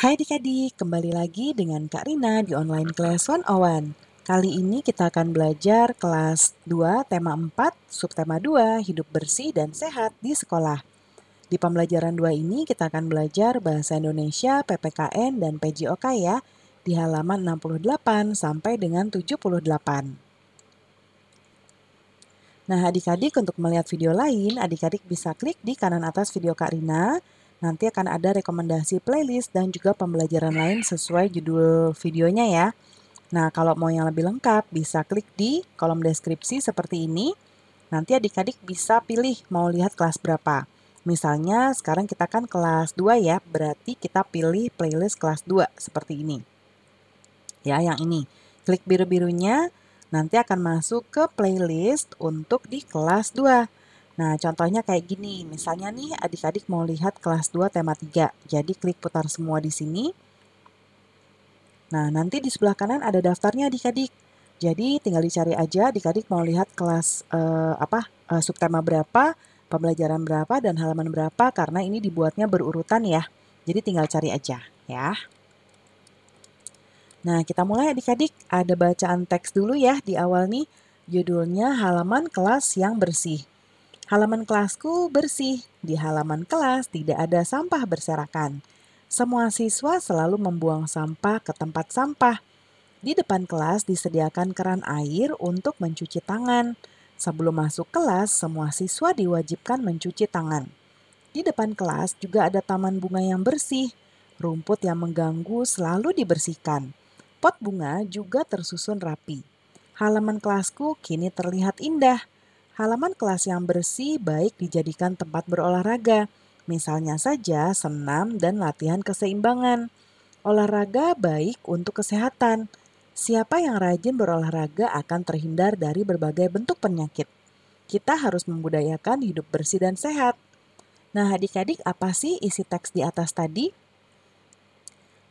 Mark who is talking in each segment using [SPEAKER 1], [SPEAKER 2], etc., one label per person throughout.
[SPEAKER 1] Hai adik-adik, kembali lagi dengan Kak Rina di Online Class 101. Kali ini kita akan belajar kelas 2, tema 4, subtema 2, hidup bersih dan sehat di sekolah. Di pembelajaran 2 ini kita akan belajar Bahasa Indonesia, PPKN, dan PJOK ya, di halaman 68 sampai dengan 78. Nah, adik-adik untuk melihat video lain, adik-adik bisa klik di kanan atas video Kak Rina. Nanti akan ada rekomendasi playlist dan juga pembelajaran lain sesuai judul videonya ya. Nah, kalau mau yang lebih lengkap, bisa klik di kolom deskripsi seperti ini. Nanti adik-adik bisa pilih mau lihat kelas berapa. Misalnya sekarang kita kan kelas 2 ya, berarti kita pilih playlist kelas 2 seperti ini. Ya, yang ini. Klik biru-birunya, nanti akan masuk ke playlist untuk di kelas 2. Nah, contohnya kayak gini. Misalnya nih adik-adik mau lihat kelas 2 tema 3. Jadi klik putar semua di sini. Nah, nanti di sebelah kanan ada daftarnya adik-adik. Jadi tinggal dicari aja adik-adik mau lihat kelas subtema berapa, pembelajaran berapa, dan halaman berapa karena ini dibuatnya berurutan ya. Jadi tinggal cari aja ya. Nah, kita mulai adik-adik. Ada bacaan teks dulu ya di awal nih. Judulnya halaman kelas yang bersih. Halaman kelasku bersih. Di halaman kelas tidak ada sampah berserakan. Semua siswa selalu membuang sampah ke tempat sampah. Di depan kelas disediakan keran air untuk mencuci tangan. Sebelum masuk kelas, semua siswa diwajibkan mencuci tangan. Di depan kelas juga ada taman bunga yang bersih. Rumput yang mengganggu selalu dibersihkan. Pot bunga juga tersusun rapi. Halaman kelasku kini terlihat indah. Halaman kelas yang bersih baik dijadikan tempat berolahraga. Misalnya saja senam dan latihan keseimbangan. Olahraga baik untuk kesehatan. Siapa yang rajin berolahraga akan terhindar dari berbagai bentuk penyakit. Kita harus membudayakan hidup bersih dan sehat. Nah, adik-adik, apa sih isi teks di atas tadi?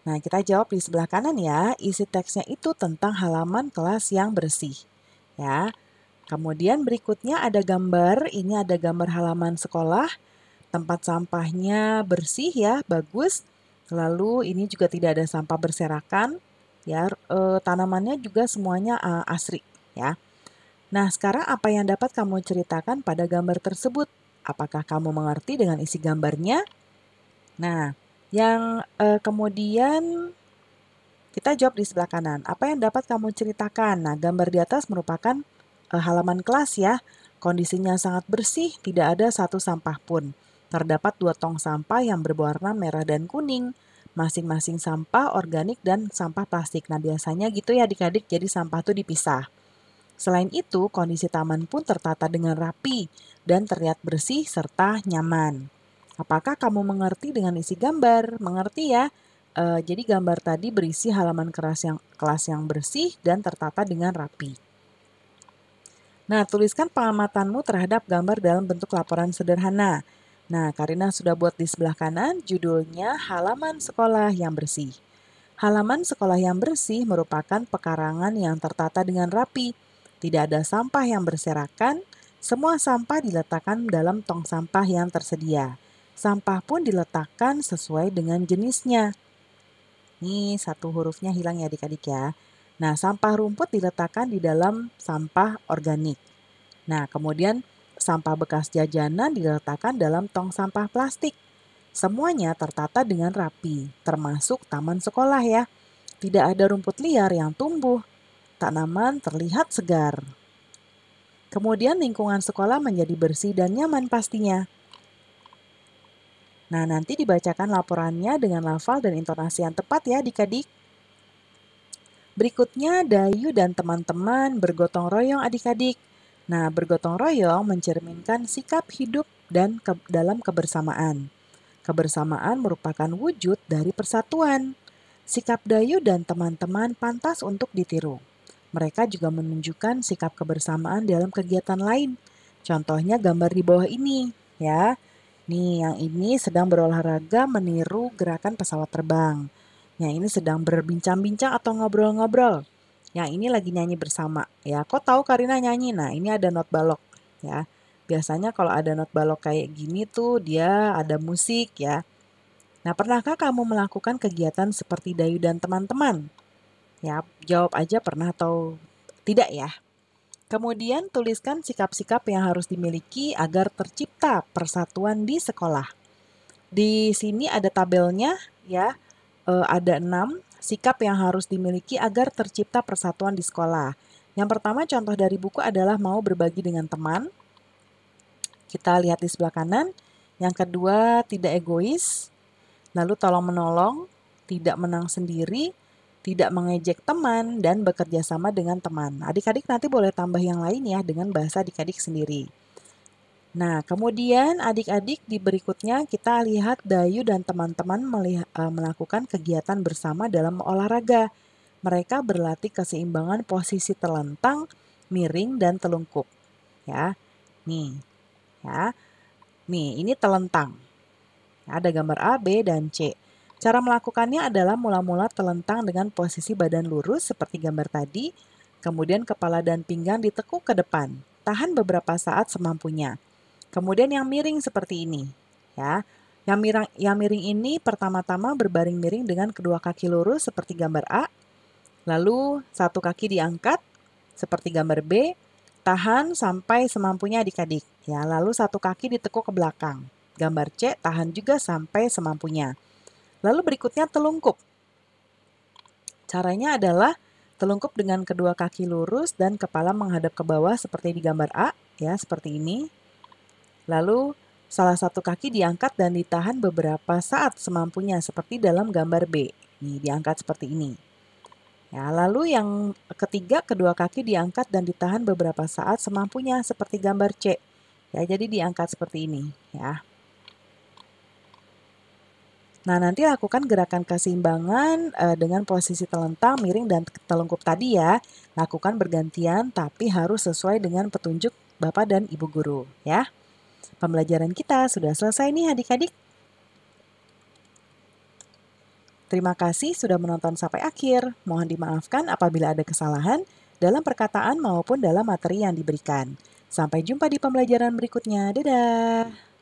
[SPEAKER 1] Nah, kita jawab di sebelah kanan ya. Isi teksnya itu tentang halaman kelas yang bersih. Ya. Kemudian berikutnya ada gambar. Ini ada gambar halaman sekolah. Tempat sampahnya bersih ya, bagus. Lalu ini juga tidak ada sampah berserakan. Ya, tanamannya juga semuanya asri ya. Nah, sekarang apa yang dapat kamu ceritakan pada gambar tersebut? Apakah kamu mengerti dengan isi gambarnya? Nah, yang kemudian kita jawab di sebelah kanan. Apa yang dapat kamu ceritakan? Nah, gambar di atas merupakan halaman kelas ya. Kondisinya sangat bersih, tidak ada satu sampah pun. Terdapat 2 tong sampah yang berwarna merah dan kuning. Masing-masing sampah organik dan sampah plastik. Nah, biasanya gitu ya adik-adik, jadi sampah itu dipisah. Selain itu, kondisi taman pun tertata dengan rapi dan terlihat bersih serta nyaman. Apakah kamu mengerti dengan isi gambar? Mengerti ya? Jadi gambar tadi berisi halaman kelas yang bersih dan tertata dengan rapi. Nah, tuliskan pengamatanmu terhadap gambar dalam bentuk laporan sederhana. Nah, Karina sudah buat di sebelah kanan, judulnya halaman sekolah yang bersih. Halaman sekolah yang bersih merupakan pekarangan yang tertata dengan rapi. Tidak ada sampah yang berserakan, semua sampah diletakkan dalam tong sampah yang tersedia. Sampah pun diletakkan sesuai dengan jenisnya. Nih, satu hurufnya hilang ya adik-adik ya. Nah, sampah rumput diletakkan di dalam sampah organik. Nah, kemudian sampah bekas jajanan diletakkan dalam tong sampah plastik. Semuanya tertata dengan rapi, termasuk taman sekolah ya. Tidak ada rumput liar yang tumbuh. Tanaman terlihat segar. Kemudian lingkungan sekolah menjadi bersih dan nyaman pastinya. Nah, nanti dibacakan laporannya dengan lafal dan intonasi yang tepat ya adik-adik. Berikutnya, Dayu dan teman-teman bergotong royong adik-adik. Nah, bergotong royong mencerminkan sikap hidup dan dalam kebersamaan. Kebersamaan merupakan wujud dari persatuan. Sikap Dayu dan teman-teman pantas untuk ditiru. Mereka juga menunjukkan sikap kebersamaan dalam kegiatan lain. Contohnya gambar di bawah ini, ya. Nih, yang ini sedang berolahraga meniru gerakan pesawat terbang. Yang ini sedang berbincang-bincang atau ngobrol-ngobrol. Yang ini lagi nyanyi bersama. Ya, kok tahu Karina nyanyi? Nah, ini ada not balok, ya. Biasanya kalau ada not balok kayak gini tuh dia ada musik ya. Nah, pernahkah kamu melakukan kegiatan seperti Dayu dan teman-teman? Ya, jawab aja pernah atau tidak ya. Kemudian tuliskan sikap-sikap yang harus dimiliki agar tercipta persatuan di sekolah. Di sini ada tabelnya ya, ada 6 sikap yang harus dimiliki agar tercipta persatuan di sekolah. Yang pertama contoh dari buku adalah mau berbagi dengan teman. Kita lihat di sebelah kanan. Yang kedua tidak egois, lalu tolong menolong, tidak menang sendiri, tidak mengejek teman, dan bekerja sama dengan teman. Adik-adik nanti boleh tambah yang lain ya dengan bahasa adik-adik sendiri. Nah, kemudian adik-adik di berikutnya kita lihat Dayu dan teman-teman melakukan kegiatan bersama dalam olahraga. Mereka berlatih keseimbangan posisi telentang, miring, dan telungkup. Ya, nih, ya, nih ini telentang. Ada gambar A, B, dan C. Cara melakukannya adalah mula-mula telentang dengan posisi badan lurus seperti gambar tadi, kemudian kepala dan pinggang ditekuk ke depan. Tahan beberapa saat semampunya. Kemudian yang miring seperti ini, ya. Yang miring ini pertama-tama berbaring miring dengan kedua kaki lurus seperti gambar A, lalu satu kaki diangkat seperti gambar B, tahan sampai semampunya adik-adik. Ya, lalu satu kaki ditekuk ke belakang. Gambar C, tahan juga sampai semampunya. Lalu berikutnya telungkup. Caranya adalah telungkup dengan kedua kaki lurus dan kepala menghadap ke bawah seperti di gambar A, ya, seperti ini. Lalu salah satu kaki diangkat dan ditahan beberapa saat semampunya seperti dalam gambar B. Nih, diangkat seperti ini. Ya, lalu yang ketiga, kedua kaki diangkat dan ditahan beberapa saat semampunya seperti gambar C. Ya, jadi diangkat seperti ini, ya. Nah, nanti lakukan gerakan keseimbangan dengan posisi telentang, miring, dan telungkup tadi ya. Lakukan bergantian, tapi harus sesuai dengan petunjuk Bapak dan Ibu Guru, ya. Pembelajaran kita sudah selesai nih adik-adik. Terima kasih sudah menonton sampai akhir. Mohon dimaafkan apabila ada kesalahan dalam perkataan maupun dalam materi yang diberikan. Sampai jumpa di pembelajaran berikutnya. Dadah!